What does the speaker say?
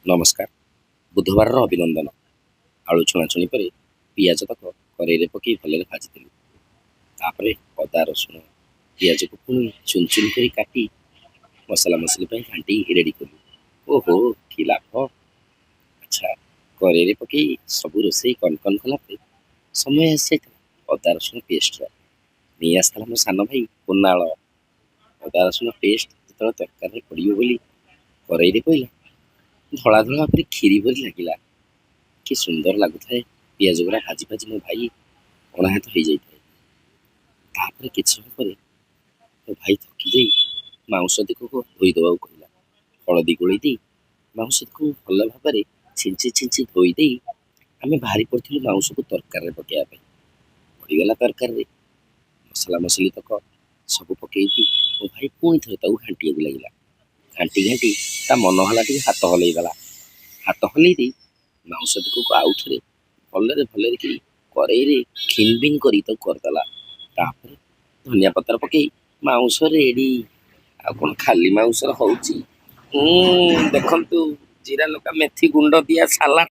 ନମସ୍କାର। ବୁଧବାରର ଅଭିନନ୍ଦନ। ଆଳୁ ଛଣାଛଣି ପରେ ପିଆଜ ତକ କରେଇରେ ପକାଇ ଭଲରେ ଭାଜିଦେଲି। ତାପରେ ଅଦା ରସୁଣ ପିଆଜକୁ ପୁଣି ଚୁନ ଚୁନ କରି କାଟି ମସଲା ମସଲି ପାଇଁ ଘାଣ୍ଟି ରେଡ଼ି କଲି। ଓହୋ କି ଲାଭ! ଆଚ୍ଛା, କରେଇରେ ପକାଇ ସବୁ ରୋଷେଇ କନକନ କଲା ପରେ ସମୟ ଆସିଯାଇଥିଲା ଅଦା ରସୁଣ ପେଷ୍ଟର। ନେଇ ଆସିଥିଲା ମୋ ସାନ ଭାଇ କୁନାଳ। ଅଦା ରସୁଣ ପେଷ୍ଟ ଯେତେବେଳେ ତରକାରୀରେ ପଡ଼ିବ ବୋଲି କରେଇରେ ପଇଲା, ଧଳା ଧଳା ପରି କ୍ଷୀରି ପରି ଲାଗିଲା। କି ସୁନ୍ଦର ଲାଗୁଥାଏ। ପିଆଜ ଗୁଡ଼ା ଭାଜି ଭାଜି ମୋ ଭାଇ ଅଣାହାତ ହେଇଯାଇଥାଏ। ତାପରେ କିଛି ସମୟ ପରେ ମୋ ଭାଇ ଥକି ଦେଇ ମାଉଁସ ଦିଗକୁ ଧୋଇ ଦେବାକୁ କହିଲା। ହଳଦୀ ଗୋଳେଇ ଦେଇ ମାଉଁସକୁ ଭଲ ଭାବରେ ଛିଞ୍ଚି ଛିଞ୍ଚି ଧୋଇ ଦେଇ ଆମେ ବାହାରି ପଡ଼ିଥିଲୁ ମାଉଁସକୁ ତରକାରୀରେ ପକାଇବା ପାଇଁ। ପଡ଼ିଗଲା ତରକାରୀରେ ମସଲା ମସଲି ତକ ସବୁ ପକେଇକି ମୋ ଭାଇ ପୁଣି ଥରେ ତାକୁ ଘାଣ୍ଟିବାକୁ ଲାଗିଲା। ଘାଣ୍ଟି ଘାଣ୍ଟି ତା ମନ ହେଲା ଟିକେ ହାତ ହଲେଇ ଦେଲା। ହାତ ହଲେଇ ଦେଇ ମାଉଁସ ଦିଗକୁ ଆଉ ଥରେ ଭଲରେ ଭଲରେ କି କରେଇରେ ଖିନ୍ ବିନ୍ କରି ତାକୁ କରିଦେଲା। ତାପରେ ଧନିଆ ପତ୍ର ପକେଇ ମାଉଁସ ରେଡ଼ି। ଆଉ କ'ଣ ଖାଲି ମାଉଁସର ହଉଛି? ଦେଖନ୍ତୁ, ଜିରା ଲଙ୍କା ମେଥି ଗୁଣ୍ଡ ଦିଆ ସାଲାଡ।